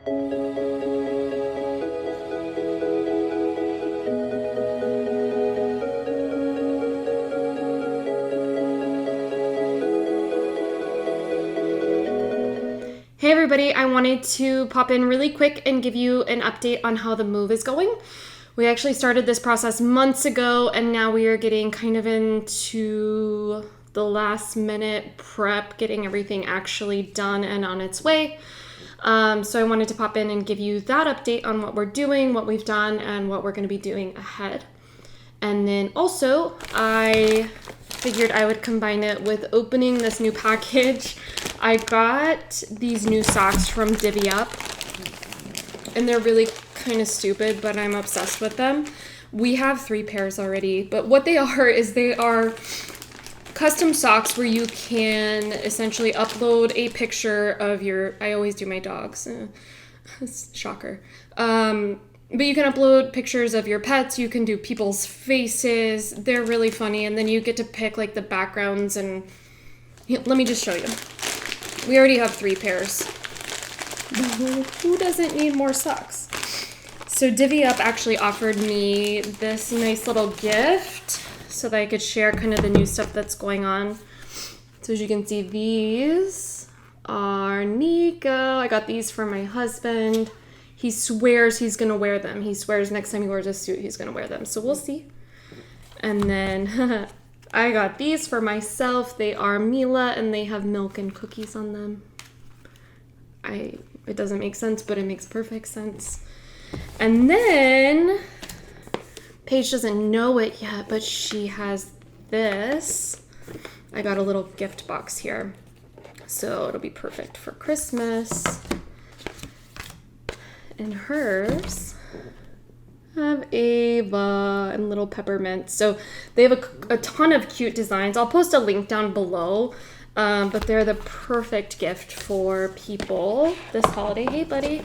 Hey everybody, I wanted to pop in really quick and give you an update on how the move is going. We actually started this process months ago and now we are getting kind of into the last minute prep, getting everything actually done and on its way. So I wanted to pop in and give you that update on what we're doing, what we've done, and what we're going to be doing ahead. And then also, I figured I would combine it with opening this new package. I got these new socks from Divvyup, and they're really kind of stupid, but I'm obsessed with them. We have 3 pairs already, but what they are is they are custom socks where you can essentially upload a picture of your, I always do my dogs, shocker. But you can upload pictures of your pets, you can do people's faces, they're really funny, and then you get to pick like the backgrounds and, let me just show you. We already have 3 pairs. Who doesn't need more socks? So Divvyup actually offered me this nice little gift so that I could share kind of the new stuff that's going on. So as you can see, these are Nico. I got these for my husband. He swears he's going to wear them. He swears next time he wears a suit, he's going to wear them. So we'll see. And then I got these for myself. They are Mila, and they have milk and cookies on them. It doesn't make sense, but it makes perfect sense. And then Paige doesn't know it yet, but she has this. I got a little gift box here. So it'll be perfect for Christmas. And hers have Ava and little peppermint. So they have a ton of cute designs. I'll post a link down below, but they're the perfect gift for people this holiday. Hey, buddy.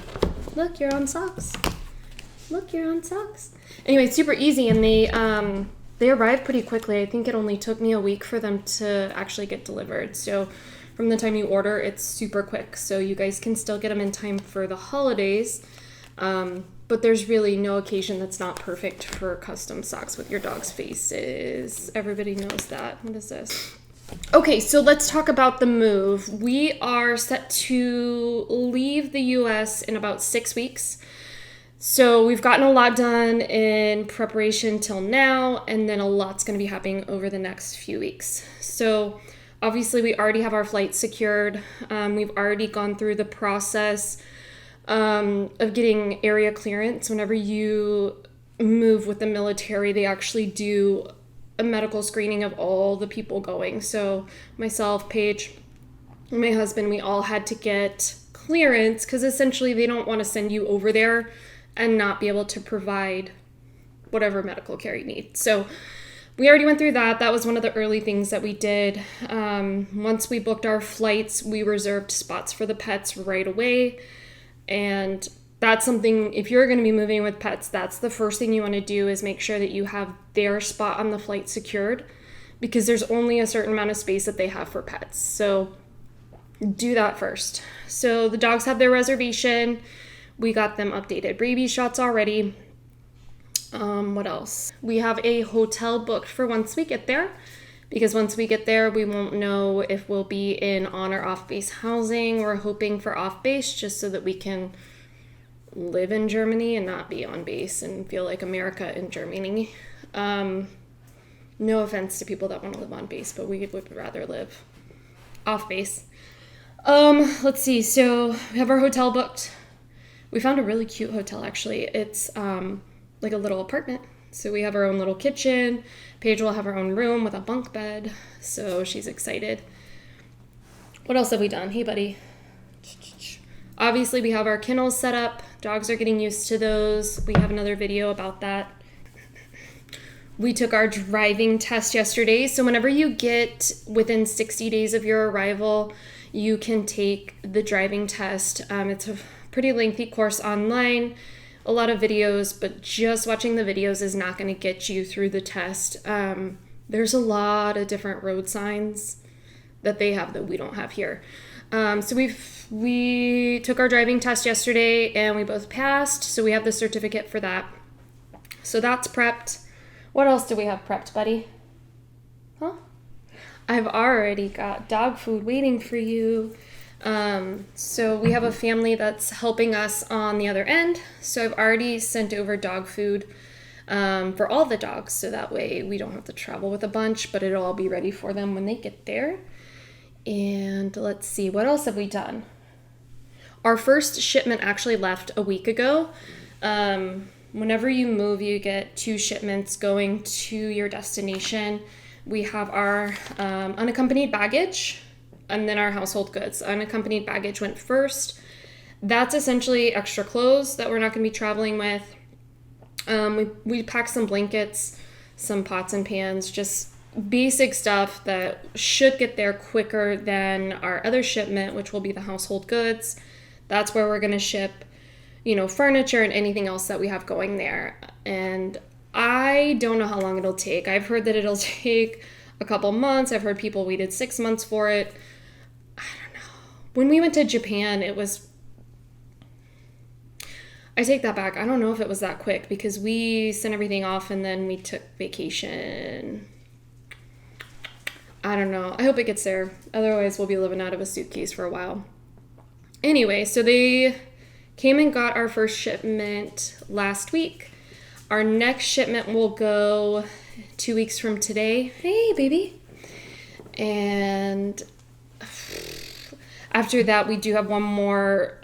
Look, you're on socks. Look, you're on socks. Anyway, super easy, and they arrived pretty quickly. I think it only took me a week for them to actually get delivered. So from the time you order, it's super quick. So you guys can still get them in time for the holidays. But there's really no occasion that's not perfect for custom socks with your dog's faces. Everybody knows that. What is this? Okay, so let's talk about the move. We are set to leave the US in about 6 weeks. So we've gotten a lot done in preparation till now, and then a lot's going to be happening over the next few weeks. So obviously we already have our flight secured. We've already gone through the process of getting area clearance. Whenever you move with the military, they actually do a medical screening of all the people going. So myself, Paige, and my husband, we all had to get clearance because essentially they don't want to send you over there and not be able to provide whatever medical care you need. So we already went through that. That was one of the early things that we did. Once we booked our flights, we reserved spots for the pets right away. And that's something, if you're going to be moving with pets, that's the first thing you want to do is make sure that you have their spot on the flight secured, because there's only a certain amount of space that they have for pets. So do that first. So the dogs have their reservation. We got them updated rabies shots already. What else? We have a hotel booked for once we get there, because once we get there, we won't know if we'll be in on or off base housing. We're hoping for off base just so that we can live in Germany and not be on base and feel like America in Germany. No offense to people that want to live on base, but we would rather live off base. Let's see. So we have our hotel booked. We found a really cute hotel, actually. It's like a little apartment. So we have our own little kitchen. Paige will have her own room with a bunk bed. So she's excited. What else have we done? Hey, buddy. Obviously, we have our kennels set up. Dogs are getting used to those. We have another video about that. We took our driving test yesterday. So whenever you get within 60 days of your arrival, you can take the driving test. It's a pretty lengthy course online. A lot of videos, but just watching the videos is not going to get you through the test. There's a lot of different road signs that they have that we don't have here. So we took our driving test yesterday and we both passed. So we have the certificate for that. So that's prepped. What else do we have prepped, buddy? Huh? I've already got dog food waiting for you. So we have a family that's helping us on the other end. So I've already sent over dog food for all the dogs. So that way we don't have to travel with a bunch, but it'll all be ready for them when they get there. And let's see, what else have we done? Our first shipment actually left a week ago. Whenever you move, you get 2 shipments going to your destination. We have our unaccompanied baggage and then our household goods. Unaccompanied baggage went first. That's essentially extra clothes that we're not going to be traveling with. We packed some blankets, some pots and pans, just basic stuff that should get there quicker than our other shipment, which will be the household goods. That's where we're going to ship, furniture and anything else that we have going there. And I don't know how long it'll take. I've heard that it'll take a couple months. I've heard people waited 6 months for it. I don't know. When we went to Japan, I take that back. I don't know if it was that quick because we sent everything off and then we took vacation. I don't know. I hope it gets there. Otherwise, we'll be living out of a suitcase for a while. Anyway, so they came and got our first shipment last week. Our next shipment will go 2 weeks from today. Hey, baby. And after that, we do have one more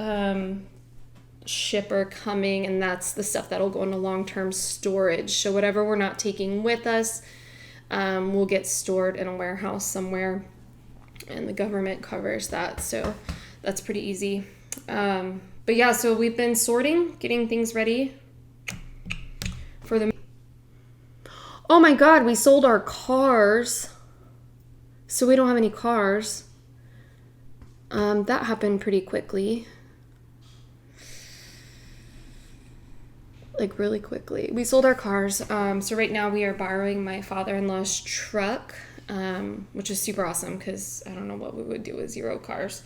shipper coming, and that's the stuff that'll go into long-term storage. So whatever we're not taking with us, will get stored in a warehouse somewhere, and the government covers that. So that's pretty easy. But yeah, so we've been sorting, getting things ready for the... Oh my God, we sold our cars. So we don't have any cars. That happened pretty quickly. Like really quickly. We sold our cars. So right now we are borrowing my father-in-law's truck, which is super awesome because I don't know what we would do with 0 cars.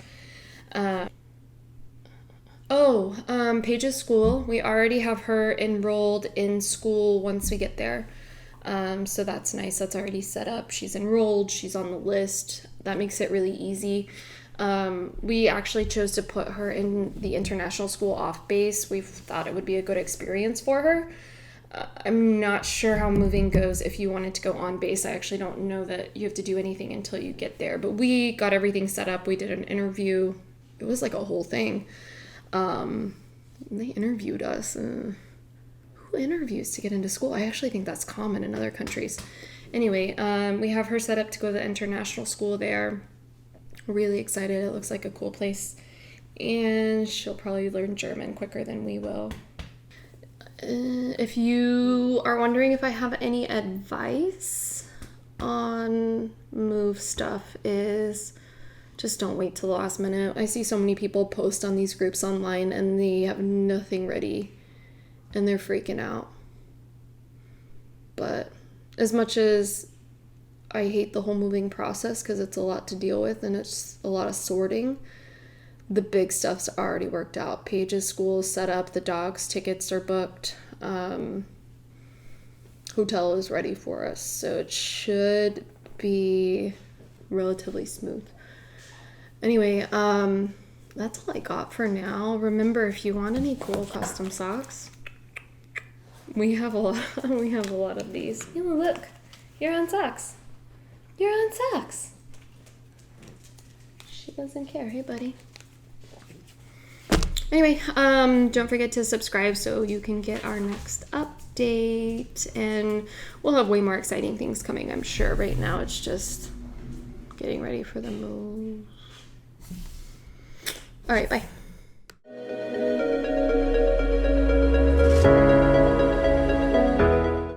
Paige's school. We already have her enrolled in school once we get there. So that's nice. That's already set up. She's enrolled. She's on the list. That makes it really easy. We actually chose to put her in the international school off base. We thought it would be a good experience for her. I'm not sure how moving goes if you wanted to go on base. I actually don't know that you have to do anything until you get there. But we got everything set up. We did an interview. It was like a whole thing. They interviewed us. Who interviews to get into school? I actually think that's common in other countries. Anyway, we have her set up to go to the international school there. We're really excited. It looks like a cool place. And she'll probably learn German quicker than we will. If you are wondering if I have any advice on move stuff, is just don't wait till the last minute. I see so many people post on these groups online and they have nothing ready and they're freaking out. But as much as I hate the whole moving process because it's a lot to deal with and it's a lot of sorting, the big stuff's already worked out. Paige's school is set up, the dogs' tickets are booked, hotel is ready for us, so it should be relatively smooth. Anyway, that's all I got for now. Remember, if you want any cool custom socks, we have a lot of these. Look, you're on socks. You're on socks. She doesn't care. Hey, buddy. Anyway, don't forget to subscribe so you can get our next update. And we'll have way more exciting things coming, I'm sure. Right now, it's just getting ready for the move. All right, bye.